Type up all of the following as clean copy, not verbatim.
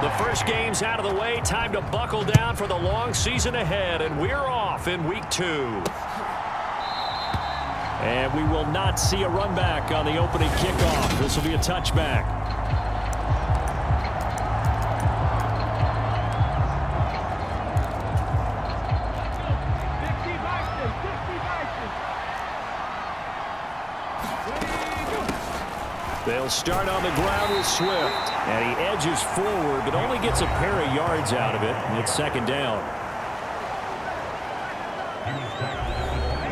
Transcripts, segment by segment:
The first game's out of the way. Time to buckle down for the long season ahead, and we're off in week 2. And we will not see a run back on the opening kickoff. This will be a touchback. They'll start on the ground with Swift. And he edges forward, but only gets a pair of yards out of it. And it's second down.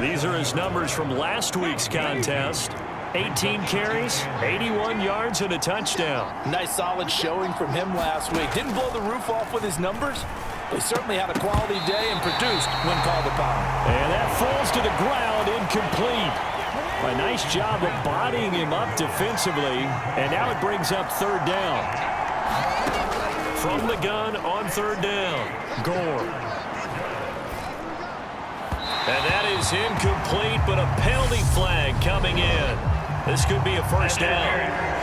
These are his numbers from last week's contest. 18 carries, 81 yards, and a touchdown. Nice solid showing from him last week. Didn't blow the roof off with his numbers, but he certainly had a quality day and produced when called upon. And that falls to the ground, incomplete. A nice job of bodying him up defensively, and now it brings up third down. From the gun on third down, Gore. And that is incomplete, but a penalty flag coming in. This could be a first down.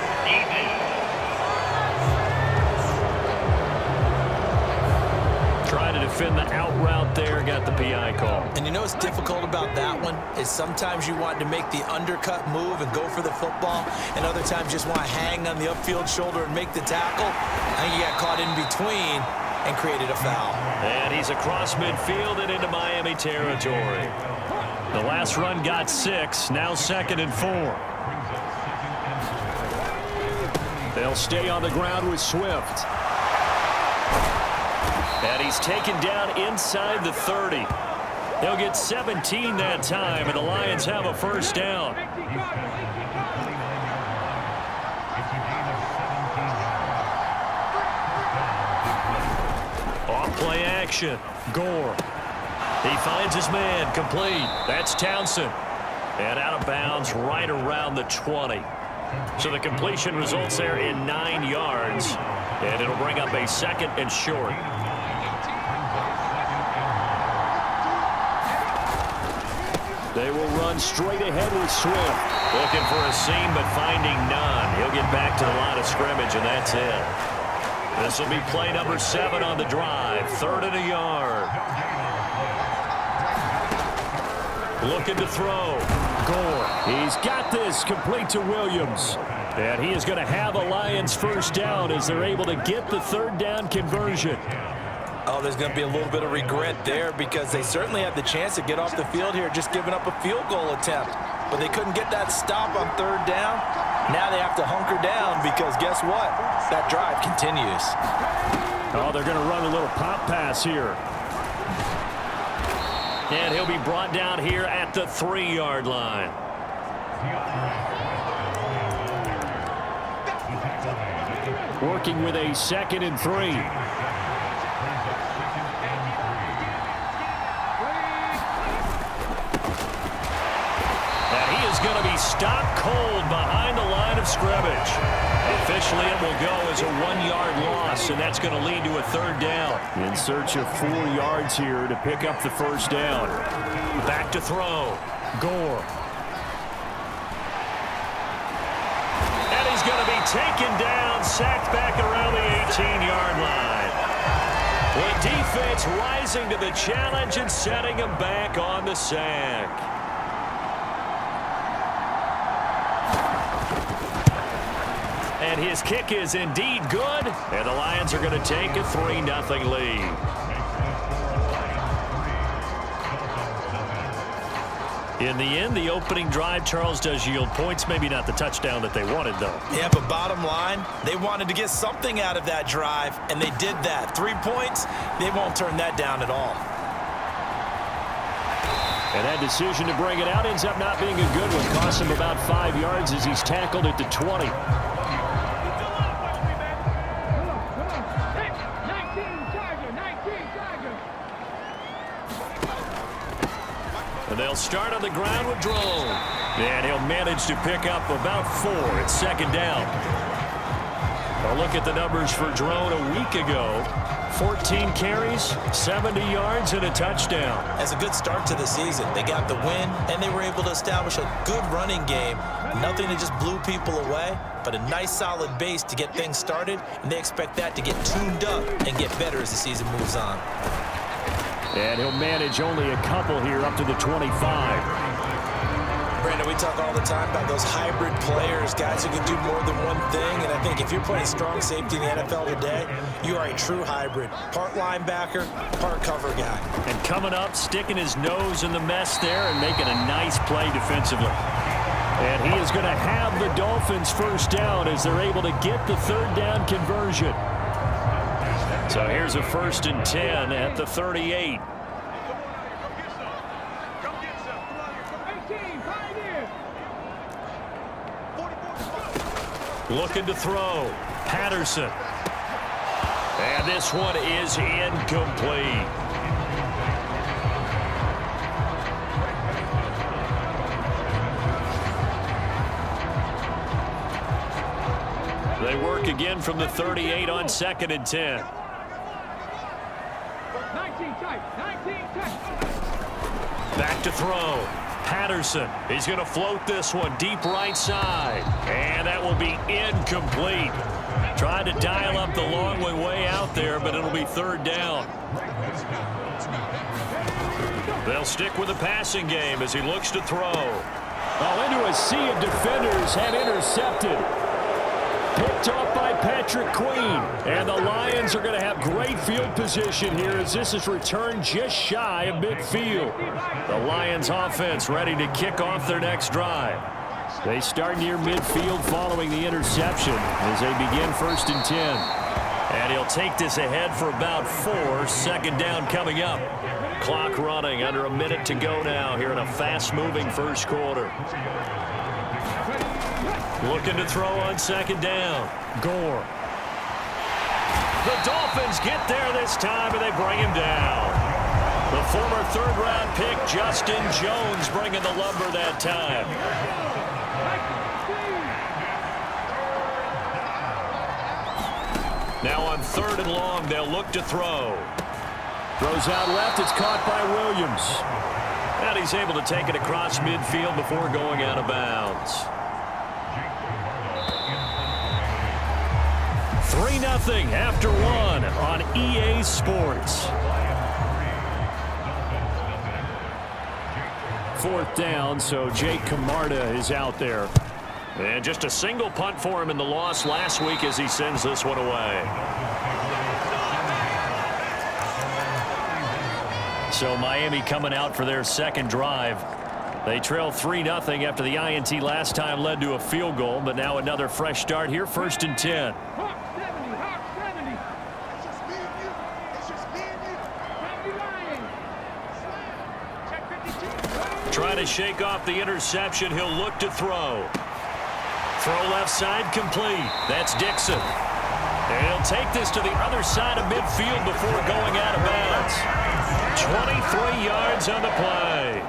Trying to defend the out route there, got the PI call. And you know what's difficult about that one is sometimes you want to make the undercut move and go for the football, and other times you just want to hang on the upfield shoulder and make the tackle. I think you got caught in between and created a foul. And he's across midfield and into Miami territory. The last run got 6, now 2nd and 4. They'll stay on the ground with Swift. And he's taken down inside the 30. They'll get 17 that time, and the Lions have a first down. Off play action. Gore. He finds his man. Complete. That's Townsend. And out of bounds right around the 20. So the completion results there in 9 yards. And it'll bring up a 2nd and short. They will run straight ahead with Swift. Looking for a seam, but finding none. He'll get back to the line of scrimmage, and that's it. This will be play number 7 on the drive. 3rd and a yard. Looking to throw. Gore. He's got this, complete to Williams. And he is going to have a Lions first down as they're able to get the 3rd down conversion. Oh, there's going to be a little bit of regret there because they certainly had the chance to get off the field here, just giving up a field goal attempt. But they couldn't get that stop on 3rd down. Now they have to hunker down because guess what? That drive continues. Oh, they're going to run a little pop pass here. And he'll be brought down here at the 3-yard line. Working with a 2nd and 3. Going to be stopped cold behind the line of scrimmage. Officially, it will go as a 1-yard loss, and that's going to lead to a 3rd down. In search of 4 yards here to pick up the first down. Back to throw. Gore. And he's going to be taken down, sacked back around the 18-yard line. The defense rising to the challenge and setting him back on the sack. And his kick is indeed good. And the Lions are going to take a 3-0 lead. In the end, the opening drive, Charles, does yield points. Maybe not the touchdown that they wanted, though. Yeah, but bottom line, they wanted to get something out of that drive, and they did that. 3 points, they won't turn that down at all. And that decision to bring it out ends up not being a good one. Costs him about 5 yards as he's tackled at the 20. And they'll start on the ground with Drone. And he'll manage to pick up about 4 at 2nd down. A look at the numbers for Drone a week ago. 14 carries, 70 yards, and a touchdown. As a good start to the season, they got the win, and they were able to establish a good running game. Nothing that just blew people away, but a nice solid base to get things started, and they expect that to get tuned up and get better as the season moves on. And he'll manage only a couple here up to the 25. Brandon, we talk all the time about those hybrid players, guys who can do more than one thing, and I think if you're playing strong safety in the NFL today, you are a true hybrid. Part linebacker, part cover guy. And coming up, sticking his nose in the mess there and making a nice play defensively. And he is going to have the Dolphins first down as they're able to get the third down conversion. So here's a 1st and 10 at the 38. Looking to throw. Patterson. And this one is incomplete. They work again from the 38 on 2nd and 10. 19 Back to throw. Patterson. He's going to float this one deep right side. And that will be incomplete. Tried to dial up the long way out there, but it'll be 3rd down. They'll stick with the passing game as he looks to throw. Oh, into a sea of defenders and intercepted. Picked off by Patrick Queen. And the Lions are going to have great field position here as this is returned just shy of midfield. The Lions offense ready to kick off their next drive. They start near midfield following the interception as they begin 1st and 10. And he'll take this ahead for about 4. 2nd down coming up. Clock running, under a minute to go now here in a fast-moving first quarter. Looking to throw on 2nd down. Gore. The Dolphins get there this time, and they bring him down. The former 3rd-round pick, Justin Jones, bringing the lumber that time. Now on 3rd and long, they'll look to throw. Throws out left. It's caught by Williams. And he's able to take it across midfield before going out of bounds. 3-0 after 1 on EA Sports. 4th down, so Jake Camarda is out there. And just a single punt for him in the loss last week as he sends this one away. So Miami coming out for their 2nd drive. They trail 3-0 after the INT last time led to a field goal, but now another fresh start here, 1st and 10. Trying to shake off the interception. He'll look to throw. Throw left side complete. That's Dixon. And he'll take this to the other side of midfield before going out of bounds. 23 yards on the play.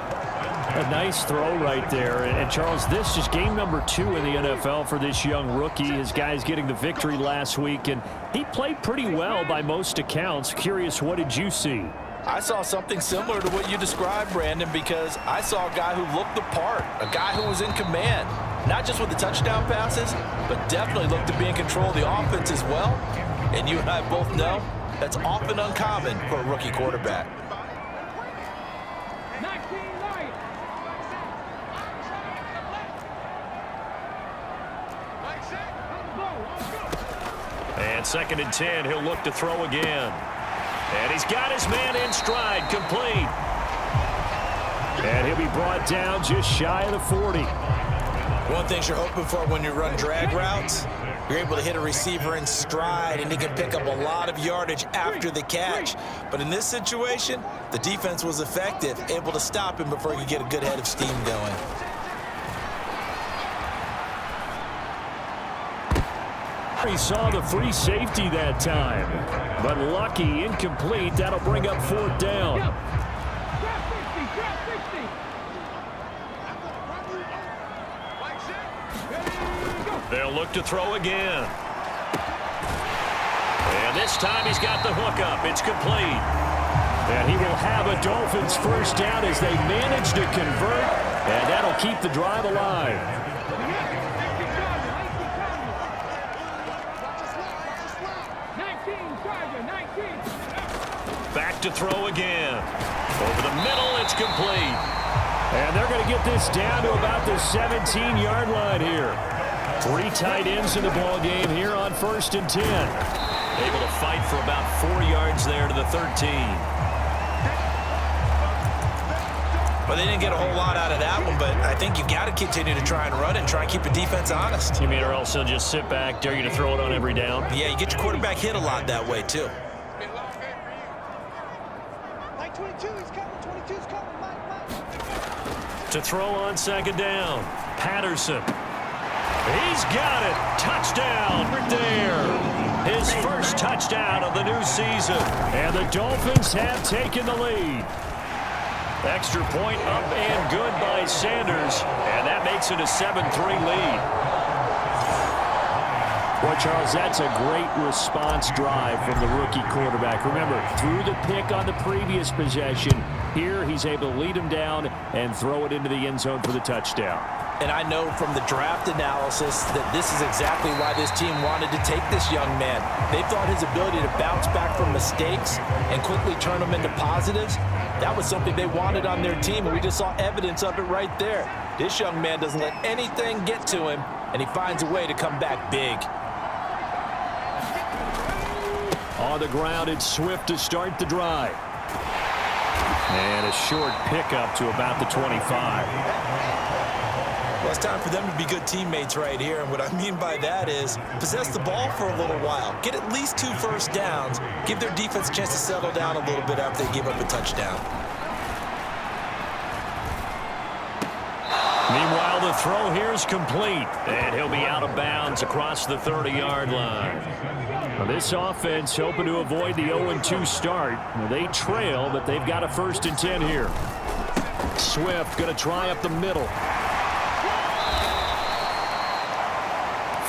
A nice throw right there. And Charles, this is game number 2 in the NFL for this young rookie. His guys getting the victory last week, and he played pretty well by most accounts. Curious, what did you see? I saw something similar to what you described, Brandon, because I saw a guy who looked the part, a guy who was in command, not just with the touchdown passes, but definitely looked to be in control of the offense as well. And you and I both know that's often uncommon for a rookie quarterback. And 2nd and 10, he'll look to throw again. And he's got his man in stride, complete. And he'll be brought down just shy of the 40. One thing you're hoping for when you run drag routes, you're able to hit a receiver in stride, and he can pick up a lot of yardage after the catch. But in this situation, the defense was effective, able to stop him before he could get a good head of steam going. He saw the free safety that time, but lucky, incomplete. That'll bring up 4th down. They'll look to throw again. This time he's got the hookup. It's complete. And he will have a Dolphins first down as they manage to convert, and that'll keep the drive alive. Back to throw again. Over the middle, it's complete. And they're going to get this down to about the 17-yard line here. 3 tight ends in the ball game here on 1st and 10. Able to fight for about 4 yards there to the 13. Well, they didn't get a whole lot out of that one, but I think you got to continue to try and run and try and keep the defense honest. You mean or else they'll just sit back, dare you to throw it on every down? Yeah, you get your quarterback hit a lot that way, too. Like 22, he's coming. 22's coming. Mike. To throw on 2nd down. Patterson. He's got it. Touchdown right there. His first touchdown of the new season. And the Dolphins have taken the lead. Extra point up and good by Sanders. And that makes it a 7-3 lead. Boy, Charles, that's a great response drive from the rookie quarterback. Remember, threw the pick on the previous possession. Here, he's able to lead him down and throw it into the end zone for the touchdown. And I know from the draft analysis that this is exactly why this team wanted to take this young man. They thought his ability to bounce back from mistakes and quickly turn them into positives, that was something they wanted on their team, and we just saw evidence of it right there. This young man doesn't let anything get to him, and he finds a way to come back big. On the ground, it's Swift to start the drive. And a short pickup to about the 25. Well, it's time for them to be good teammates right here, and what I mean by that is possess the ball for a little while. Get at least 2 first downs. Give their defense a chance to settle down a little bit after they give up a touchdown. Meanwhile, the throw here is complete, and he'll be out of bounds across the 30-yard line. Now, this offense hoping to avoid the 0-2 start. Well, they trail, but they've got a 1st and 10 here. Swift going to try up the middle.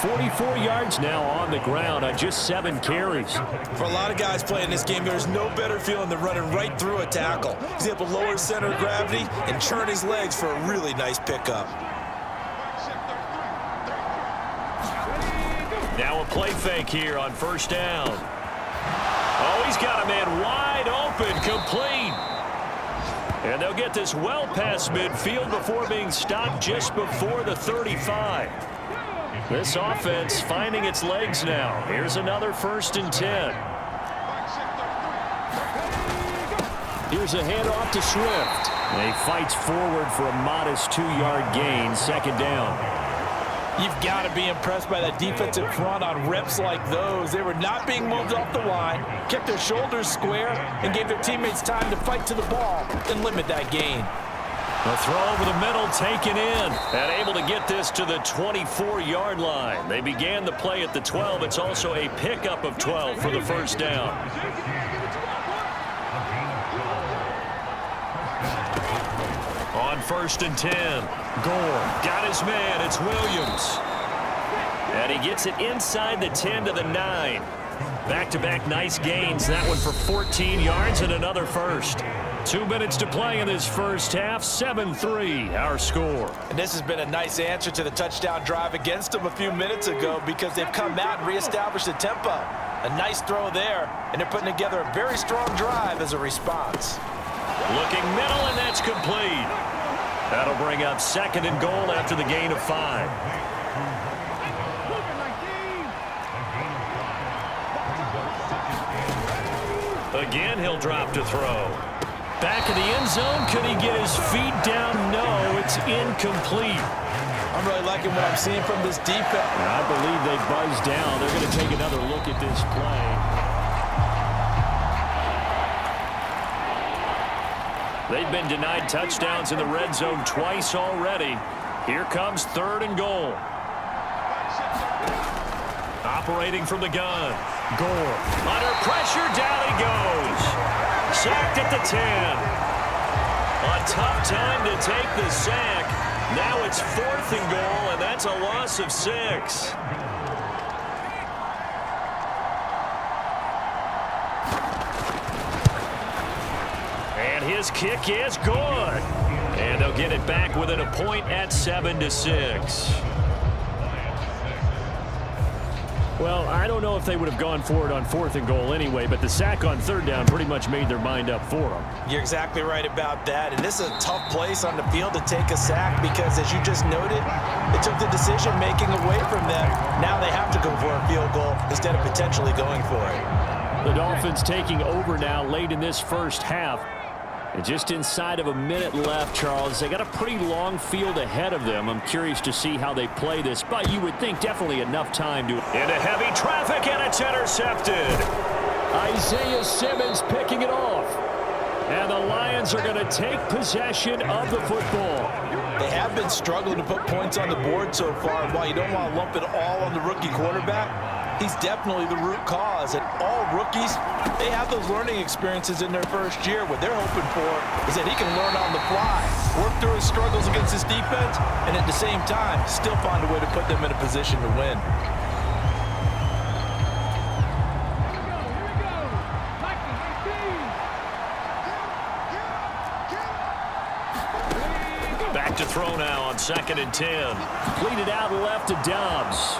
44 yards now on the ground on just 7 carries. For a lot of guys playing this game, there's no better feeling than running right through a tackle. He's able to lower his center of gravity and churn his legs for a really nice pickup. Now a play fake here on 1st down. Oh, he's got a man wide open, complete. And they'll get this well past midfield before being stopped just before the 35. This offense finding its legs now. Here's another 1st and 10. Here's a handoff to Swift. And he fights forward for a modest 2-yard gain, 2nd down. You've got to be impressed by that defensive front on reps like those. They were not being moved off the line, kept their shoulders square, and gave their teammates time to fight to the ball and limit that gain. A throw over the middle taken in and able to get this to the 24-yard line. They began the play at the 12. It's also a pickup of 12 for the 1st down. On 1st and 10, Gore got his man. It's Williams. And he gets it inside the 10 to the 9. Back-to-back nice gains. That one for 14 yards and another 1st. 2 minutes to play in this first half. 7-3 our score. And this has been a nice answer to the touchdown drive against them a few minutes ago because they've come out and reestablished the tempo. A nice throw there, and they're putting together a very strong drive as a response. Looking middle, and that's complete. That'll bring up 2nd and goal after the gain of 5. Again, he'll drop to throw. Back in the end zone. Could he get his feet down? No, it's incomplete. I'm really liking what I'm seeing from this defense. And I believe they buzzed down. They're going to take another look at this play. They've been denied touchdowns in the red zone twice already. Here comes 3rd and goal. Operating from the gun. Gore. Under pressure, down he goes. Sacked at the 10. A tough time to take the sack. Now it's 4th and goal, and that's a loss of 6. his kick is good. And they'll get it back within a point at 7-6. Well, I don't know if they would have gone for it on 4th and goal anyway, but the sack on 3rd down pretty much made their mind up for them. You're exactly right about that. And this is a tough place on the field to take a sack because, as you just noted, it took the decision-making away from them. Now they have to go for a field goal instead of potentially going for it. The Dolphins taking over now late in this first half. And just inside of a minute left, Charles. They got a pretty long field ahead of them. I'm curious to see how they play this, but you would think definitely enough time to... Into heavy traffic, and it's intercepted. Isaiah Simmons picking it off. And the Lions are going to take possession of the football. They have been struggling to put points on the board so far. And while you don't want to lump it all on the rookie quarterback, he's definitely the root cause. And all rookies, they have those learning experiences in their first year. What they're hoping for is that he can learn on the fly, work through his struggles against his defense, and at the same time, still find a way to put them in a position to win. Back to throw now on 2nd and 10. Completed out left to Dobbs.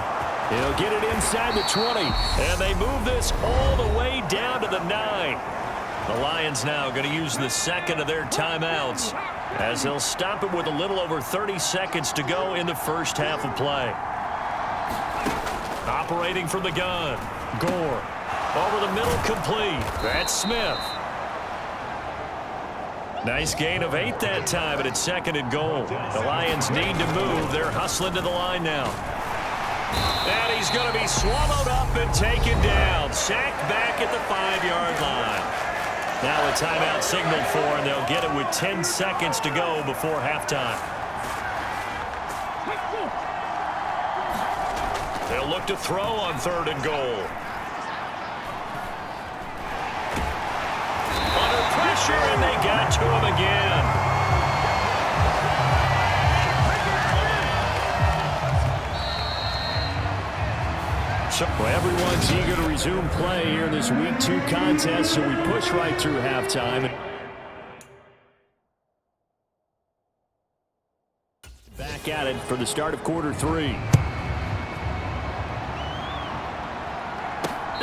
He'll get it inside the 20. And they move this all the way down to the 9. The Lions now going to use the second of their timeouts as they'll stop it with a little over 30 seconds to go in the first half of play. Operating from the gun. Gore. Over the middle, complete. That's Smith. Nice gain of 8 that time, and it's 2nd and goal. The Lions need to move. They're hustling to the line now. And he's going to be swallowed up and taken down. Sacked back at the 5-yard line. Now a timeout signaled for, and they'll get it with 10 seconds to go before halftime. They'll look to throw on 3rd and goal. And they got to him again. So everyone's eager to resume play here in this Week 2 contest, so we push right through halftime. Back at it for the start of quarter 3.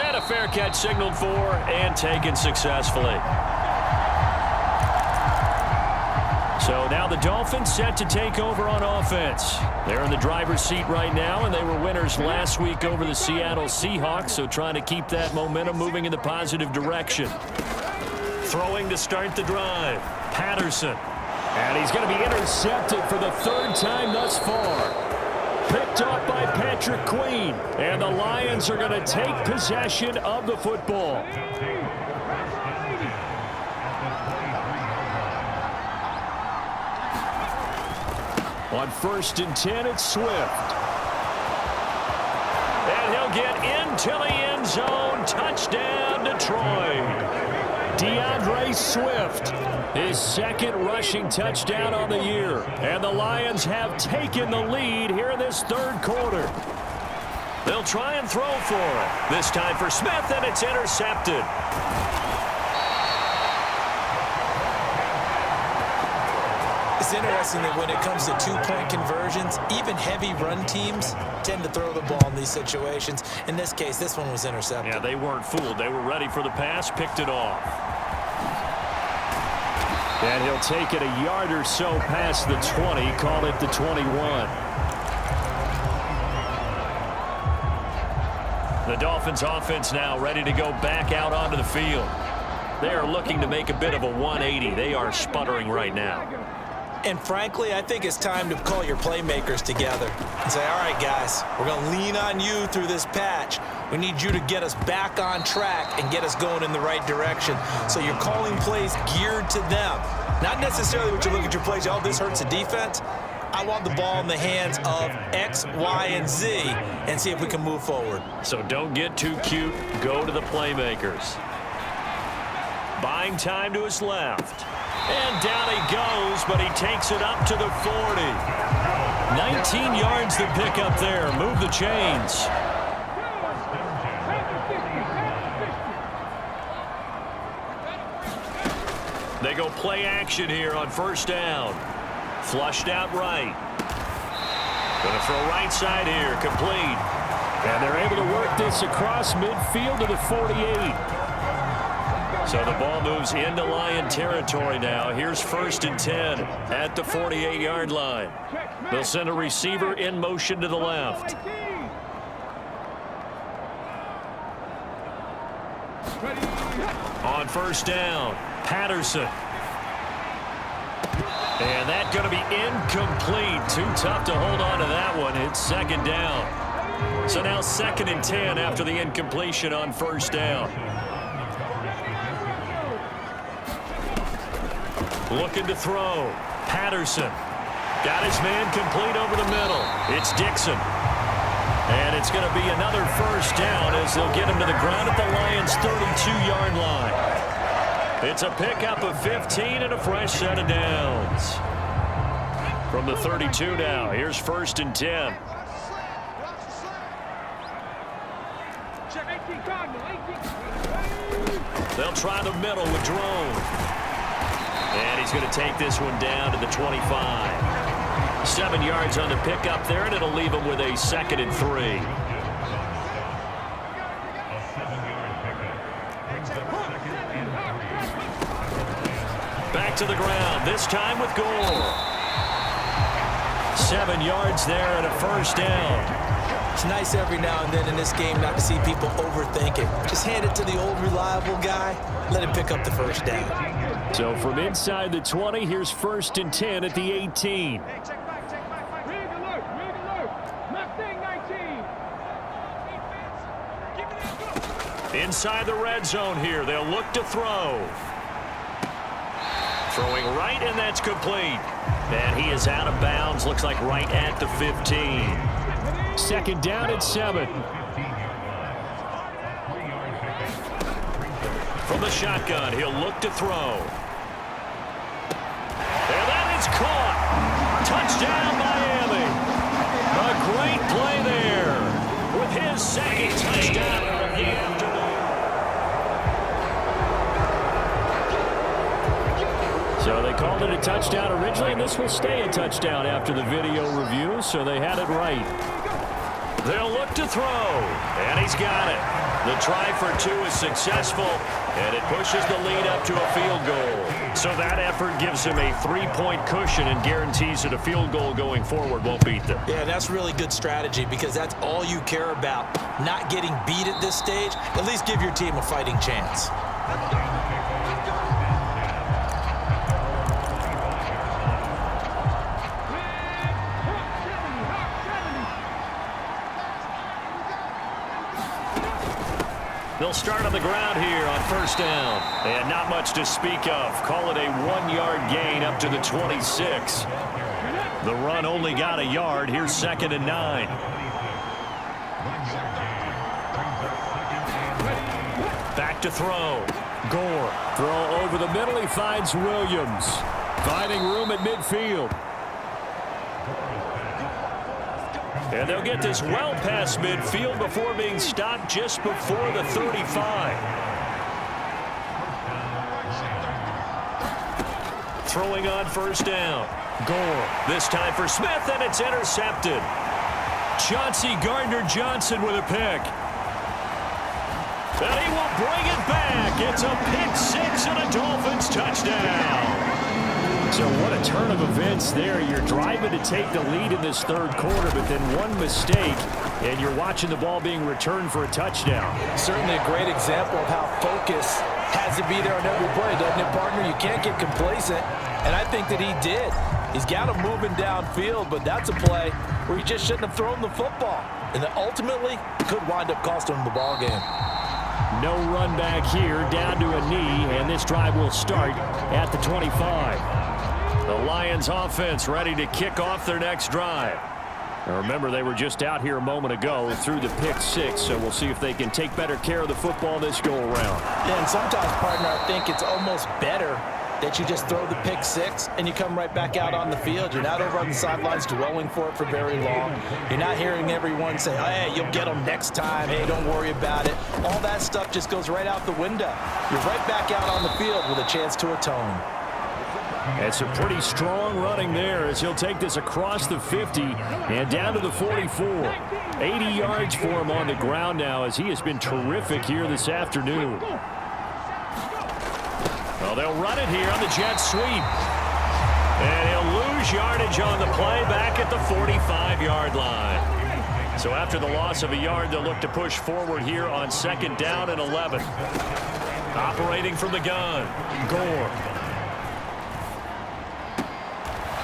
And a fair catch signaled for and taken successfully. So now the Dolphins set to take over on offense. They're in the driver's seat right now, and they were winners last week over the Seattle Seahawks, so trying to keep that momentum moving in the positive direction. Throwing to start the drive. Patterson. And he's going to be intercepted for the 3rd time thus far. Picked off by Patrick Queen. And the Lions are going to take possession of the football. On 1st and 10, it's Swift. And he'll get into the end zone. Touchdown, Detroit. DeAndre Swift, his 2nd rushing touchdown on the year. And the Lions have taken the lead here in this 3rd quarter. They'll try and throw for it. This time for Smith, and it's intercepted. It's interesting that when it comes to 2-point conversions, even heavy run teams tend to throw the ball in these situations. In this case, this one was intercepted. Yeah, they weren't fooled. They were ready for the pass, picked it off. And he'll take it a yard or so past the 20, call it the 21. The Dolphins offense now ready to go back out onto the field. They are looking to make a bit of a 180. They are sputtering right now. And frankly, I think it's time to call your playmakers together and say, all right, guys, we're going to lean on you through this patch. We need you to get us back on track and get us going in the right direction. So you're calling plays geared to them. Not necessarily what you look at your plays, oh, this hurts the defense. I want the ball in the hands of X, Y, and Z and see if we can move forward. So don't get too cute. Go to the playmakers. Buying time to his left. And down he goes, but he takes it up to the 40. 19 yards to pick up there. Move the chains. They They go play action here on first down. Flushed out right. Going to throw right side here, complete. And they're able to work this across midfield to the 48. So the ball moves into Lion territory now. Here's 1st and 10 at the 48-yard line. They'll send a receiver in motion to the left. On first down, Patterson. And that's going to be incomplete. Too tough to hold on to that one. It's 2nd down. So now 2nd and 10 after the incompletion on first down. Looking to throw. Patterson. Got his man complete over the middle. It's Dixon. And it's going to be another first down as they'll get him to the ground at the Lions' 32-yard line. It's a pickup of 15 and a fresh set of downs. From the 32 now, here's 1st and 10. They'll try the middle with Drone. And he's going to take this one down to the 25. 7 yards on the pickup there, and it'll leave him with a 2nd and 3. Back to the ground, this time with Gore. 7 yards there and a first down. It's nice every now and then in this game not to see people overthink it. Just hand it to the old reliable guy, let him pick up the first down. So from inside the 20, here's 1st and 10 at the 18. Inside the red zone here, they'll look to throw. Throwing right, and that's complete. And he is out of bounds, looks like right at the 15. 2nd down at 7. From the shotgun, he'll look to throw. And that is caught. Touchdown, Miami. A great play there with his 2nd touchdown of the afternoon. So they called it a touchdown originally, and this will stay a touchdown after the video review, so they had it right. They'll look to throw, and he's got it. The try for 2 is successful, and it pushes the lead up to a field goal. So that effort gives him a 3-point cushion and guarantees that a field goal going forward won't beat them. Yeah, that's really good strategy because that's all you care about. Not getting beat at this stage, at least give your team a fighting chance. They'll start on the ground here on first down. And not much to speak of. Call it a 1-yard gain up to the 26. The run only got a yard. Here's 2nd and 9. Back to throw. Gore. Throw over the middle. He finds Williams. Finding room at midfield. And they'll get this well past midfield before being stopped just before the 35. Throwing on first down. Gore. This time for Smith, and it's intercepted. Chauncey Gardner-Johnson with a pick. And he will bring it back. It's a pick 6 and a Dolphins touchdown. So what a turn of events there. You're driving to take the lead in this 3rd quarter, but then one mistake, and you're watching the ball being returned for a touchdown. Certainly a great example of how focus has to be there on every play, doesn't it, partner? You can't get complacent, and I think that he did. He's got him moving downfield, but that's a play where he just shouldn't have thrown the football, and that ultimately could wind up costing him the ball game. No run back here, down to a knee, and this drive will start at the 25. The Lions offense ready to kick off their next drive. Now remember, they were just out here a moment ago through the pick 6, so we'll see if they can take better care of the football this go-around. Yeah, and sometimes, partner, I think it's almost better that you just throw the pick 6 and you come right back out on the field. You're not over on the sidelines dwelling for it for very long. You're not hearing everyone say, hey, you'll get them next time. Hey, don't worry about it. All that stuff just goes right out the window. You're right back out on the field with a chance to atone. That's a pretty strong running there as he'll take this across the 50 and down to the 44. 80 yards for him on the ground now as he has been terrific here this afternoon. Well, they'll run it here on the jet sweep. And he'll lose yardage on the play back at the 45-yard line. So after the loss of a yard, they'll look to push forward here on 2nd down and 11. Operating from the gun, Gore.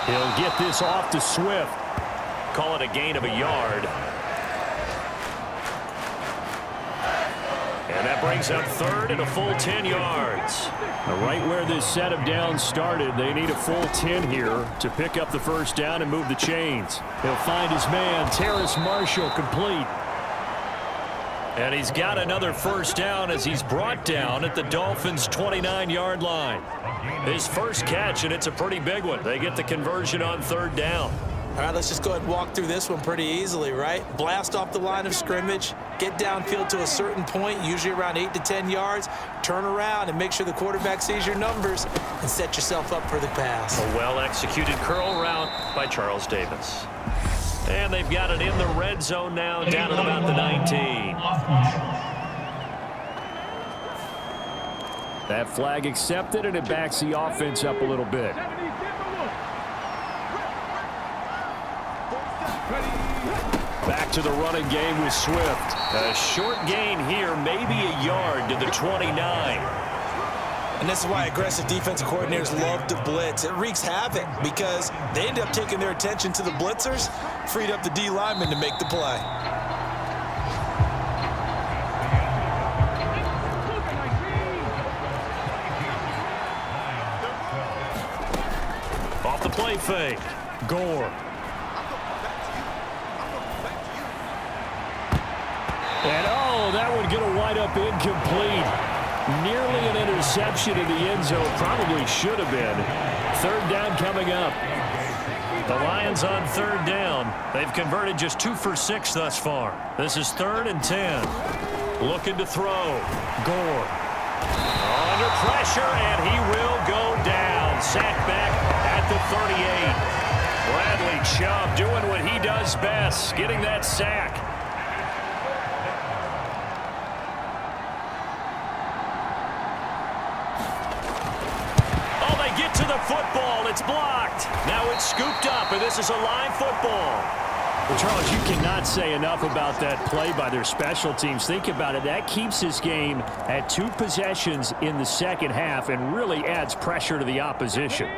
He'll get this off to Swift. Call it a gain of a yard. And that brings up 3rd and a full 10 yards. Now right where this set of downs started, they need a full 10 here to pick up the 1st down and move the chains. He'll find his man, Terrace Marshall, complete. And he's got another 1st down as he's brought down at the Dolphins' 29-yard line. His first catch, and it's a pretty big one. They get the conversion on 3rd down. All right, let's just go ahead and walk through this one pretty easily, right? Blast off the line of scrimmage, get downfield to a certain point, usually around 8 to 10 yards, turn around and make sure the quarterback sees your numbers and set yourself up for the pass. A well-executed curl route by Charles Davis. And they've got it in the red zone now, down at about the 19. That flag accepted, and it backs the offense up a little bit. Back to the running game with Swift. A short gain here, maybe a yard to the 29. And this is why aggressive defensive coordinators love to blitz. It wreaks havoc because they end up taking their attention to the blitzers, freed up the D lineman to make the play. Off the play fake, Gore. And oh, that one going to wind up incomplete. Nearly an interception in the end zone. Probably should have been. 3rd down coming up. The Lions on 3rd down. They've converted just 2 for 6 thus far. This is 3rd and 10. Looking to throw. Gore. Under pressure, and he will go down. Sacked back at the 38. Bradley Chubb doing what he does best, getting that sack. To the football, it's blocked. Now it's scooped up, and this is a live football. Well, Charles, you cannot say enough about that play by their special teams. Think about it. That keeps this game at 2 possessions in the 2nd half and really adds pressure to the opposition.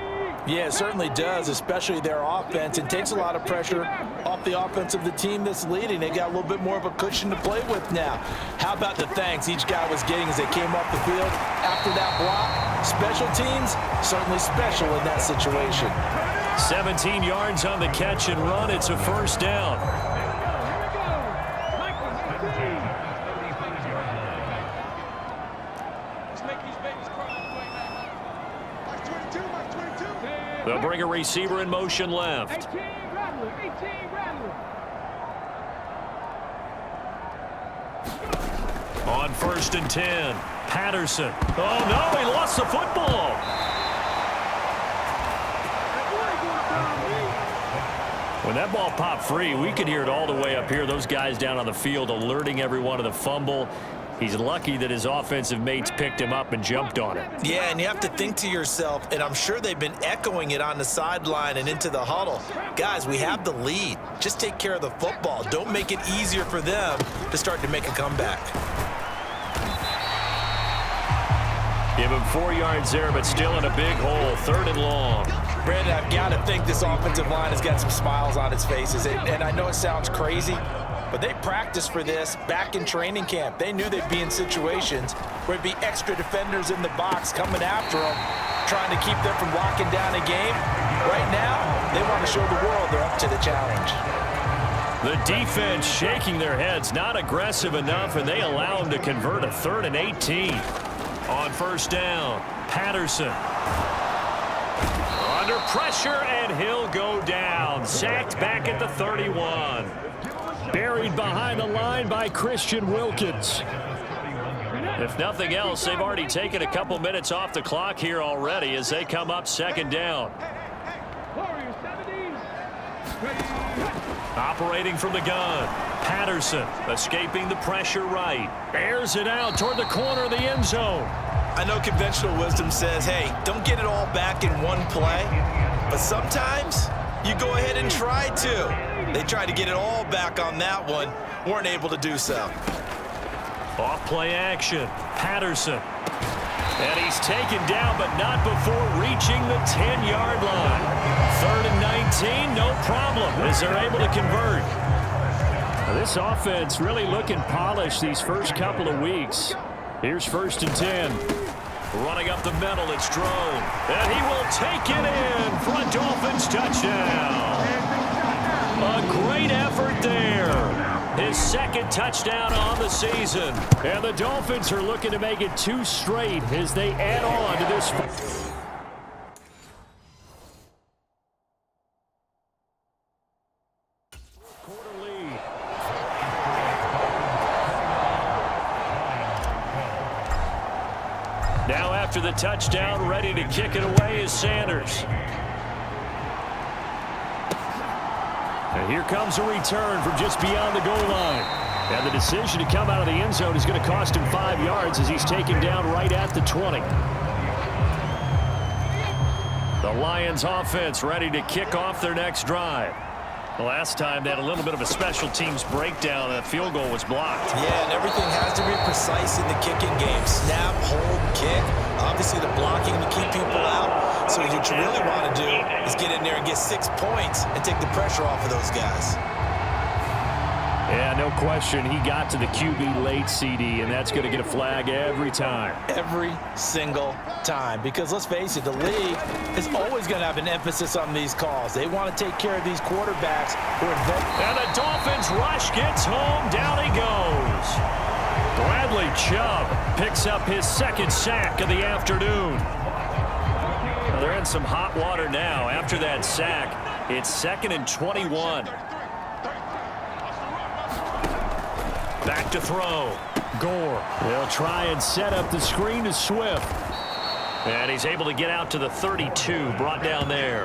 Yeah, it certainly does, especially their offense. It takes a lot of pressure off the offense of the team that's leading. They got a little bit more of a cushion to play with now. How about the thanks each guy was getting as they came off the field after that block? Special teams, certainly special in that situation. 17 yards on the catch and run. It's a 1st down. They'll bring a receiver in motion left. On 1st and 10, Patterson. Oh, no, he lost the football. When that ball popped free, we could hear it all the way up here. Those guys down on the field alerting everyone of the fumble. He's lucky that his offensive mates picked him up and jumped on it. Yeah, and you have to think to yourself, and I'm sure they've been echoing it on the sideline and into the huddle. Guys, we have the lead. Just take care of the football. Don't make it easier for them to start to make a comeback. Give him 4 yards there, but still in a big hole. 3rd and long. Brandon, I've got to think this offensive line has got some smiles on its faces. And I know it sounds crazy, but they practiced for this back in training camp. They knew they'd be in situations where it'd be extra defenders in the box coming after them, trying to keep them from locking down a game. Right now, they want to show the world they're up to the challenge. The defense shaking their heads, not aggressive enough, and they allow them to convert a 3rd and 18. On 1st down, Patterson. Under pressure, and he'll go down. Sacked back at the 31. Buried behind the line by Christian Wilkins. If nothing else, they've already taken a couple minutes off the clock here already as they come up second down. Operating from the gun, Patterson escaping the pressure right. Airs it out toward the corner of the end zone. I know conventional wisdom says, hey, don't get it all back in one play. But sometimes you go ahead and try to. They tried to get it all back on that one. Weren't able to do so. Off play action, Patterson. And he's taken down, but not before reaching the 10-yard line. 3rd and 19, no problem, as they're able to convert. Now, this offense really looking polished these first couple of weeks. Here's 1st and 10. Running up the middle, it's Drone. And he will take it in for a Dolphins touchdown. A great effort there. His 2nd touchdown on the season. And the Dolphins are looking to make it 2 straight as they add on to this. Quarter lead. Now after the touchdown, ready to kick it away is Sanders. And here comes a return from just beyond the goal line. And the decision to come out of the end zone is going to cost him 5 yards as he's taken down right at the 20. The Lions offense ready to kick off their next drive. The last time they had a little bit of a special teams breakdown, that field goal was blocked. Yeah, and everything has to be precise in the kicking game. Snap, hold, kick. Obviously the blocking to keep people out. So what you really want to do is get in there and get 6 points and take the pressure off of those guys. Yeah, no question. He got to the QB late, CD, and that's going to get a flag every time. Every single time. Because let's face it, the league is always going to have an emphasis on these calls. They want to take care of these quarterbacks who are and the Dolphins rush gets home. Down he goes. Bradley Chubb picks up his 2nd sack of the afternoon. Well, they're in some hot water now. After that sack, it's 2nd and 21. Back to throw. Gore. They'll try and set up the screen to Swift. And he's able to get out to the 32, brought down there.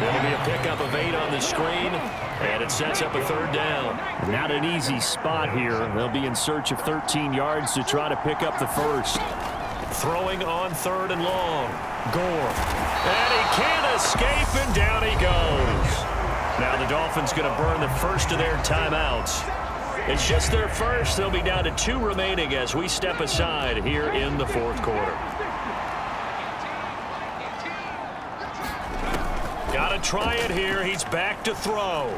It'll be a pickup of 8 on the screen, and it sets up a 3rd down. Not an easy spot here. They'll be in search of 13 yards to try to pick up the 1st. Throwing on 3rd and long. Gore. And he can't escape, and down he goes. Now the Dolphins going to burn the first of their timeouts. It's just their first. They'll be down to 2 remaining as we step aside here in the 4th quarter. Got to try it here. He's back to throw.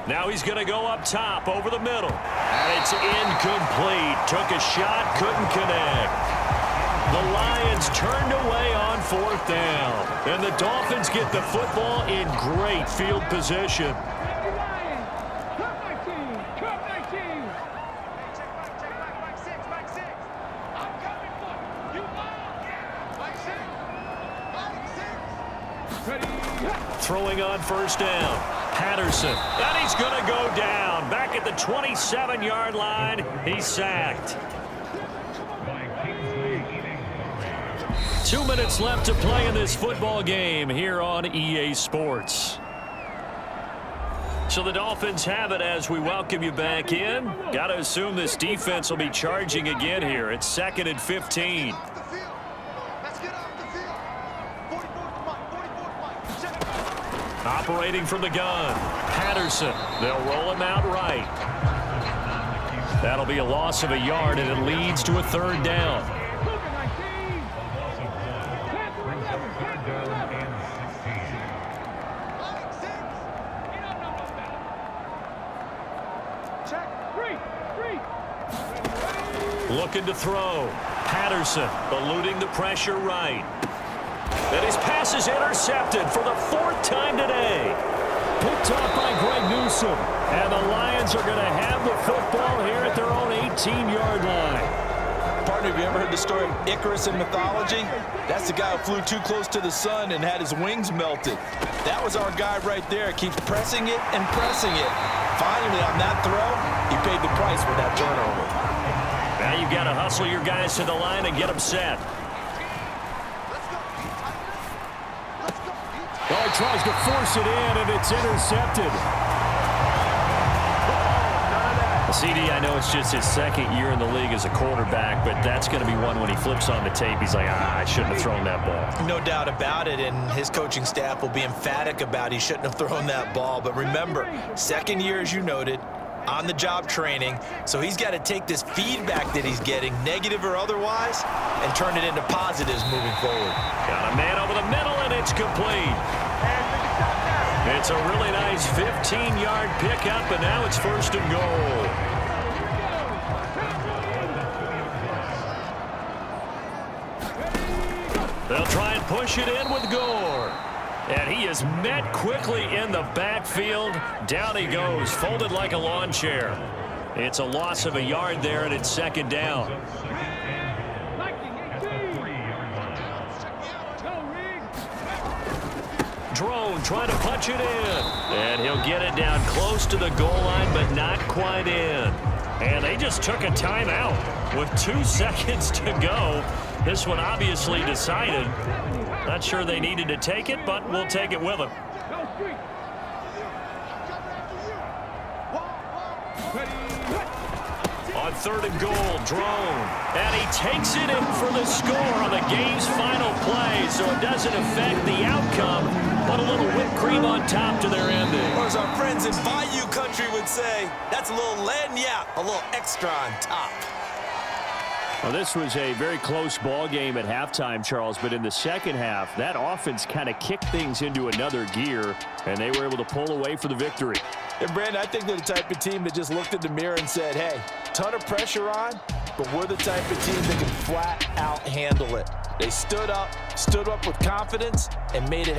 Now he's going to go up top over the middle. And it's incomplete. Took a shot, couldn't connect. The Lions turned away on 4th down. And the Dolphins get the football in great field position. Throwing on 1st down. Patterson. And he's going to go down. Back at the 27-yard line. He's sacked. 2 minutes left to play in this football game here on EA Sports. So the Dolphins have it as we welcome you back in. Got to assume this defense will be charging again here. It's 2nd and 15. Operating from the gun. Patterson. They'll roll him out right. That'll be a loss of a yard, and it leads to a 3rd down. Looking to throw. Patterson eluding the pressure right. And his pass is intercepted for the 4th time today. Picked off by Greg Newsome. And the Lions are going to have the football here at their own 18-yard line. Partner, have you ever heard the story of Icarus in mythology? That's the guy who flew too close to the sun and had his wings melted. That was our guy right there. Keeps pressing it and pressing it. Finally, on that throw, he paid the price with that turnover. Now you've got to hustle your guys to the line and get them set. Oh, he tries to force it in, and it's intercepted. CD, I know it's just his second year in the league as a quarterback, but that's going to be one when he flips on the tape. He's like, I shouldn't have thrown that ball. No doubt about it, and his coaching staff will be emphatic about he shouldn't have thrown that ball. But remember, second year, as you noted, on-the-job training, so he's got to take this feedback that he's getting, negative or otherwise, and turn it into positives moving forward. Got a man over the middle, and it's complete. It's a really nice 15-yard pickup, and now it's 1st and goal. They'll try and push it in with Gore. And he is met quickly in the backfield. Down he goes, folded like a lawn chair. It's a loss of a yard there, and it's 2nd down. Drone trying to punch it in. And he'll get it down close to the goal line, but not quite in. And they just took a timeout with 2 seconds to go. This one obviously decided. Not sure they needed to take it, but we'll take it with them. On 3rd and goal, Drone. And he takes it in for the score on the game's final play, so it doesn't affect the outcome, but a little whipped cream on top to their ending. Or as our friends in Bayou Country would say, that's a little lagniappe, a little extra on top. Well, this was a very close ball game at halftime, Charles, but in the second half, that offense kind of kicked things into another gear, and they were able to pull away for the victory. And, Brandon, I think they're the type of team that just looked in the mirror and said, hey, ton of pressure on, but we're the type of team that can flat out handle it. They stood up with confidence, and made it